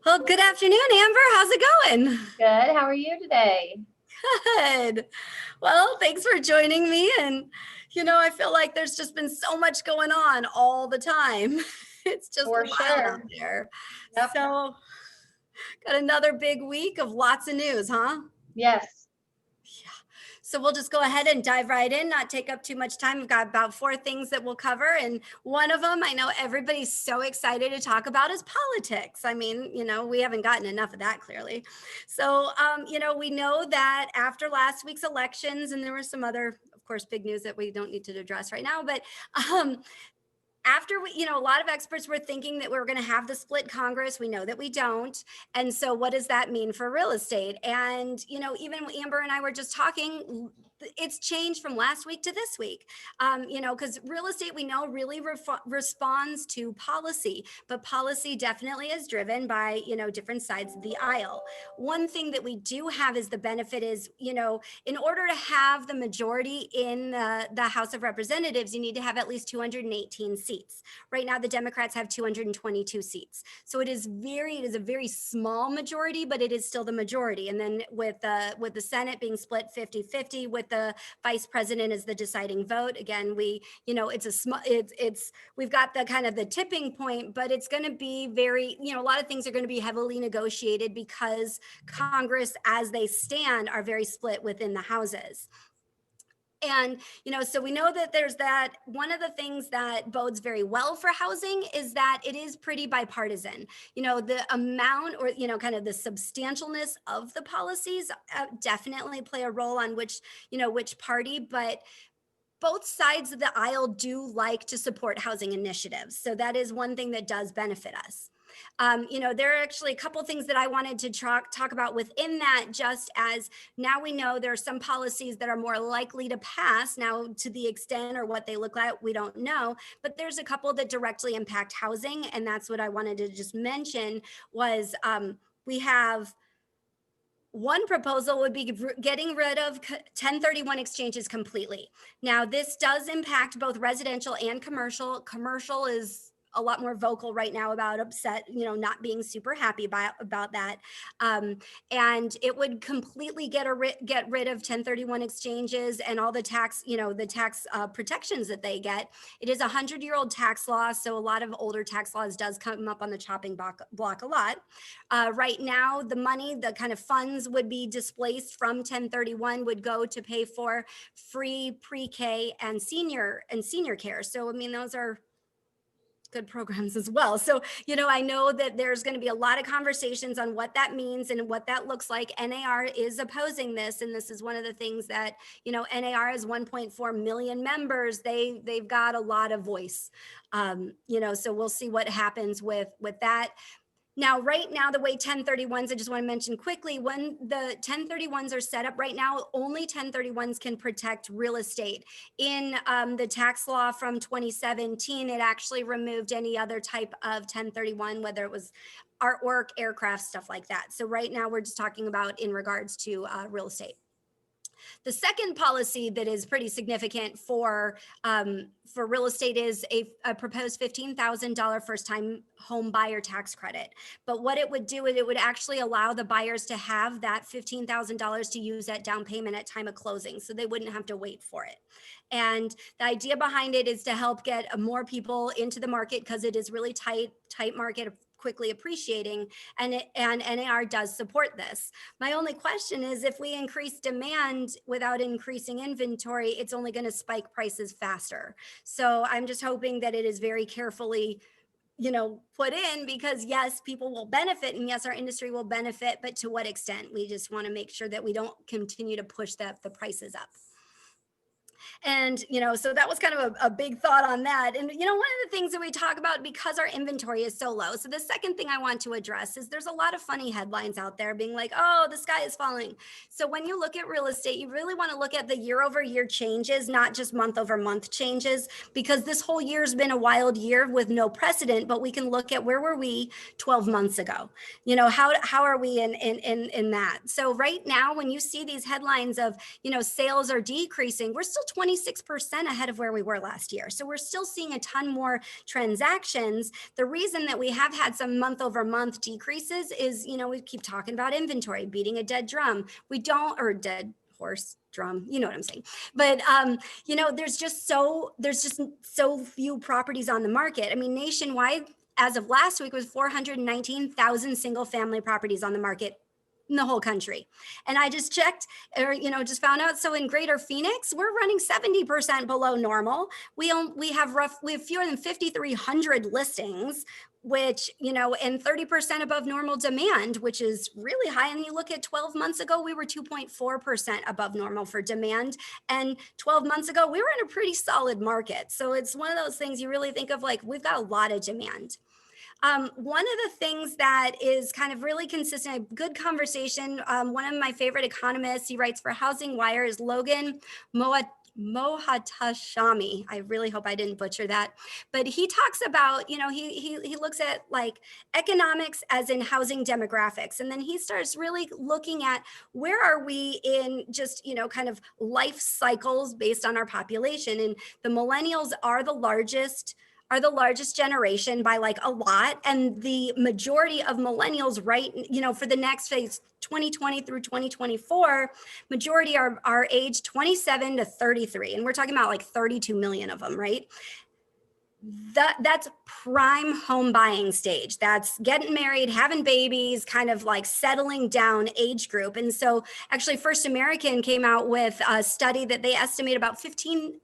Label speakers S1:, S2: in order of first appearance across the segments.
S1: Well, good afternoon, Amber. How's it going?
S2: Good. How are you today?
S1: Good. Well, thanks for joining me. And, I feel like there's just been so much going on all the time. It's just
S2: For
S1: wild out
S2: sure.
S1: there.
S2: Yep.
S1: So, got another big week of lots of news, huh?
S2: Yes.
S1: Yeah. So we'll just go ahead and dive right in, not take up too much time. We've got about four things that we'll cover. And one of them I know everybody's so excited to talk about is politics. I mean, we haven't gotten enough of that clearly. So, we know that after last week's elections, and there was some other, of course, big news that we don't need to address right now, but um, after a lot of experts were thinking that we were going to have the split Congress. We know that we don't. And so what does that mean for real estate? And, even Amber and I were just talking, it's changed from last week to this week, because real estate, we know, really responds to policy, but policy definitely is driven by, different sides of the aisle. One thing that we do have is the benefit is, in order to have the majority in the House of Representatives, you need to have at least 218 seats. Right now, the Democrats have 222 seats. So it is a very small majority, but it is still the majority. And then with the Senate being split 50-50, with the vice president as the deciding vote, again, we've got the kind of the tipping point, but it's going to be very, a lot of things are going to be heavily negotiated because Congress, as they stand, are very split within the houses. And, so we know that there's that. One of the things that bodes very well for housing is that it is pretty bipartisan. The amount or, kind of the substantialness of the policies definitely play a role on which party, but both sides of the aisle do like to support housing initiatives. So that is one thing that does benefit us. There are actually a couple things that I wanted to talk about within that, just as now we know there are some policies that are more likely to pass. Now, to the extent or what they look like, we don't know, but there's a couple that directly impact housing. And that's what I wanted to just mention was we have one proposal would be getting rid of 1031 exchanges completely. Now, this does impact both residential and commercial. Commercial is a lot more vocal right now about not being super happy about that. And it would completely get rid of 1031 exchanges and all the tax, the tax protections that they get. It is a 100-year-old tax law, so a lot of older tax laws does come up on the chopping block a lot. Right now, the kind of funds would be displaced from 1031 would go to pay for free pre-K and senior care. So, I mean, those are good programs as well. So, I know that there's going to be a lot of conversations on what that means and what that looks like. NAR is opposing this. And this is one of the things that, NAR has 1.4 million members. They've got a lot of voice, so we'll see what happens with that. Now, right now, the way 1031s, I just want to mention quickly, when the 1031s are set up right now, only 1031s can protect real estate. In the tax law from 2017, it actually removed any other type of 1031, whether it was artwork, aircraft, stuff like that. So right now, we're just talking about in regards to real estate. The second policy that is pretty significant for real estate is a proposed $15,000 first-time home buyer tax credit. But what it would do is it would actually allow the buyers to have that $15,000 to use that down payment at time of closing, so they wouldn't have to wait for it. And the idea behind it is to help get more people into the market because it is really tight market, quickly appreciating, and NAR does support this. My only question is, if we increase demand without increasing inventory, it's only going to spike prices faster. So I'm just hoping that it is very carefully put in, because yes, people will benefit and yes, our industry will benefit, but to what extent? We just want to make sure that we don't continue to push the prices up. And, so that was kind of a big thought on that. And, one of the things that we talk about, because our inventory is so low. So the second thing I want to address is there's a lot of funny headlines out there being like, oh, the sky is falling. So when you look at real estate, you really want to look at the year-over-year changes, not just month-over-month changes, because this whole year has been a wild year with no precedent, but we can look at where were we 12 months ago? How are we in that? So right now, when you see these headlines of, sales are decreasing, we're still 26% ahead of where we were last year. So we're still seeing a ton more transactions. The reason that we have had some month over month decreases is, we keep talking about inventory, beating a dead drum. We don't, or dead horse drum, you know what I'm saying. But there's just so few properties on the market. I mean, nationwide, as of last week, was 419,000 single family properties on the market in the whole country. And I just checked, or just found out. So in Greater Phoenix, we're running 70% below normal. We have fewer than 5,300 listings, which, and 30% above normal demand, which is really high. And you look at 12 months ago, we were 2.4% above normal for demand. And 12 months ago, we were in a pretty solid market. So it's one of those things you really think of, like, we've got a lot of demand. One of the things that is kind of really consistent, a good conversation, one of my favorite economists, he writes for Housing Wire, is Logan Mohatasshami. I really hope I didn't butcher that. But he talks about, he looks at like economics as in housing demographics. And then he starts really looking at where are we in just, kind of life cycles based on our population. And the millennials are the largest generation by like a lot. And the majority of millennials, right, for the next phase, 2020 through 2024, majority are age 27 to 33. And we're talking about like 32 million of them, right? That's prime home buying stage. That's getting married, having babies, kind of like settling down age group. And so actually First American came out with a study that they estimate about 15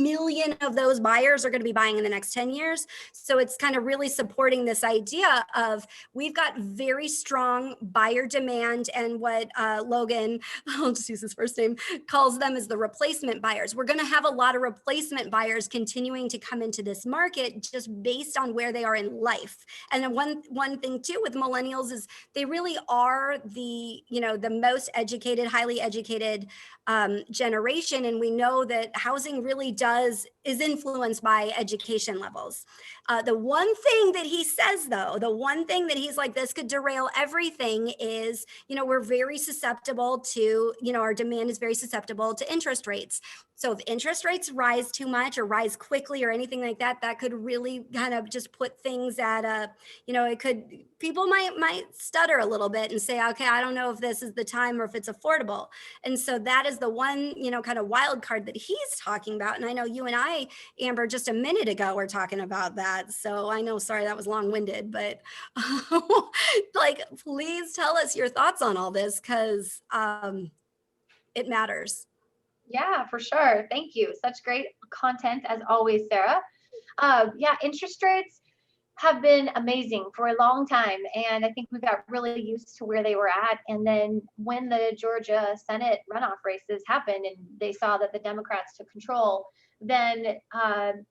S1: million of those buyers are going to be buying in the next 10 years. So it's kind of really supporting this idea of we've got very strong buyer demand, and what Logan, I'll just use his first name, calls them is the replacement buyers. We're going to have a lot of replacement buyers continuing to come into this market just based on where they are in life. And then one thing too with millennials is they really are the most educated, highly educated generation. And we know that housing really is influenced by education levels. The one thing that he says, though, the one thing that he's like, this could derail everything is, we're very susceptible to, our demand is very susceptible to interest rates. So if interest rates rise too much or rise quickly or anything like that, that could really kind of just put things at people might stutter a little bit and say, okay, I don't know if this is the time or if it's affordable. And so that is the one, kind of wild card that he's talking about. And I know you and I, Amber, just a minute ago, were talking about that. So I know, sorry, that was long-winded, but like, please tell us your thoughts on all this, because it matters.
S2: Yeah, for sure. Thank you. Such great content as always, Sarah. Yeah, interest rates have been amazing for a long time. And I think we got really used to where they were at. And then when the Georgia Senate runoff races happened and they saw that the Democrats took control, then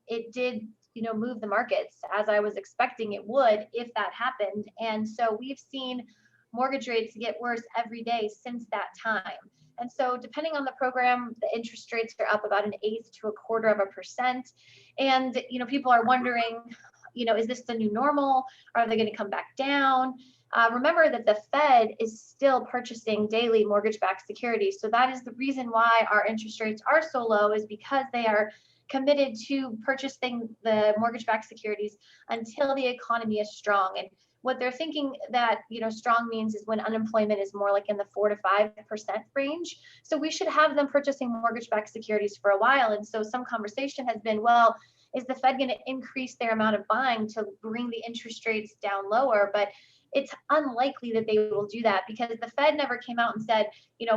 S2: it did, move the markets as I was expecting it would if that happened. And so we've seen mortgage rates get worse every day since that time. And so depending on the program, the interest rates are up about 1/8 to 1/4%. And, people are wondering, is this the new normal? Are they going to come back down? Remember that the Fed is still purchasing daily mortgage-backed securities. So that is the reason why our interest rates are so low, is because they are committed to purchasing the mortgage-backed securities until the economy is strong. And what they're thinking that, strong means is when unemployment is more like in the 4 to 5% range. So we should have them purchasing mortgage-backed securities for a while. And so some conversation has been, well, is the Fed going to increase their amount of buying to bring the interest rates down lower? But it's unlikely that they will do that, because the Fed never came out and said,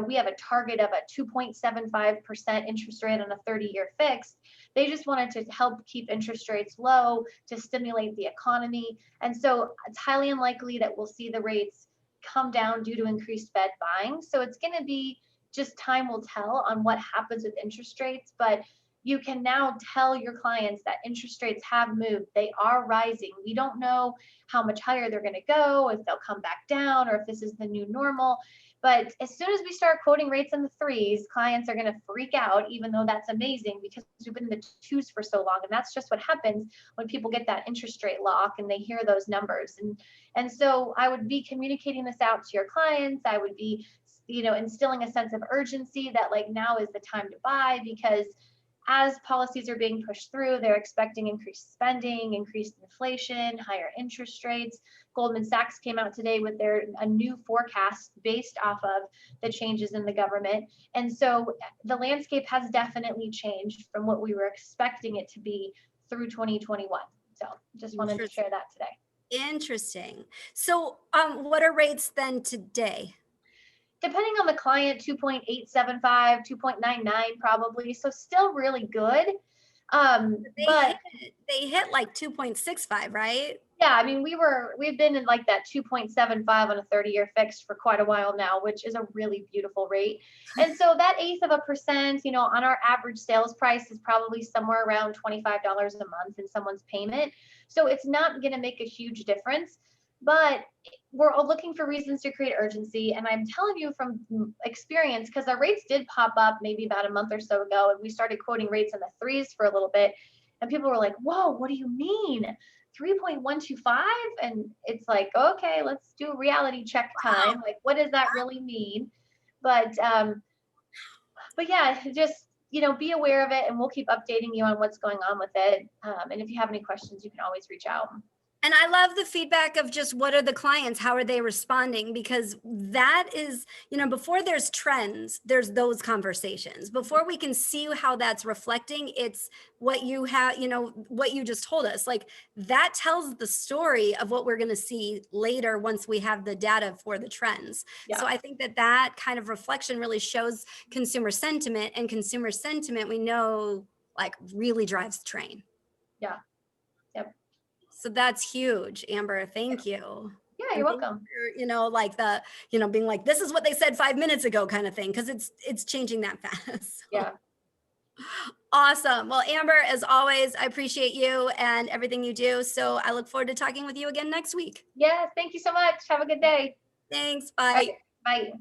S2: we have a target of a 2.75% interest rate on a 30-year fixed. They just wanted to help keep interest rates low to stimulate the economy. And so it's highly unlikely that we'll see the rates come down due to increased Fed buying. So it's going to be just time will tell on what happens with interest rates. But you can now tell your clients that interest rates have moved. They are rising. We don't know how much higher they're going to go, if they'll come back down, or if this is the new normal. But as soon as we start quoting rates in the 3s, clients are going to freak out, even though that's amazing because we've been in the 2s for so long. And that's just what happens when people get that interest rate lock and they hear those numbers. And so I would be communicating this out to your clients. I would be instilling a sense of urgency that like now is the time to buy, because as policies are being pushed through, they're expecting increased spending, increased inflation, higher interest rates. Goldman Sachs came out today with a new forecast based off of the changes in the government. And so the landscape has definitely changed from what we were expecting it to be through 2021. So just wanted to share that today.
S1: Interesting. So what are rates then today?
S2: Depending on the client, 2.875, 2.99 probably. So still really good.
S1: They hit like 2.65, right?
S2: Yeah, I mean, we've been in like that 2.75 on a 30-year fixed for quite a while now, which is a really beautiful rate. And so that 1/8%, on our average sales price is probably somewhere around $25 a month in someone's payment. So it's not going to make a huge difference, but we're all looking for reasons to create urgency. And I'm telling you from experience, because our rates did pop up maybe about a month or so ago, and we started quoting rates in the threes for a little bit. And people were like, whoa, what do you mean? 3.125? And it's like, okay, let's do reality check time. Like, what does that really mean? But yeah, just, be aware of it, and we'll keep updating you on what's going on with it. And if you have any questions, you can always reach out.
S1: And I love the feedback of just what are the clients, how are they responding? Because that is, before there's trends, there's those conversations. Before we can see how that's reflecting, it's what you have, what you just told us. Like that tells the story of what we're going to see later once we have the data for the trends. Yeah. So I think that kind of reflection really shows consumer sentiment, and consumer sentiment, we know, like really drives the train.
S2: Yeah. Yep.
S1: So that's huge, Amber. Thank you.
S2: Yeah, you're welcome.
S1: For, like being like, this is what they said 5 minutes ago kind of thing, because it's changing that fast. So.
S2: Yeah.
S1: Awesome. Well, Amber, as always, I appreciate you and everything you do. So I look forward to talking with you again next week.
S2: Yes, thank you so much. Have a good day.
S1: Thanks. Bye.
S2: Bye.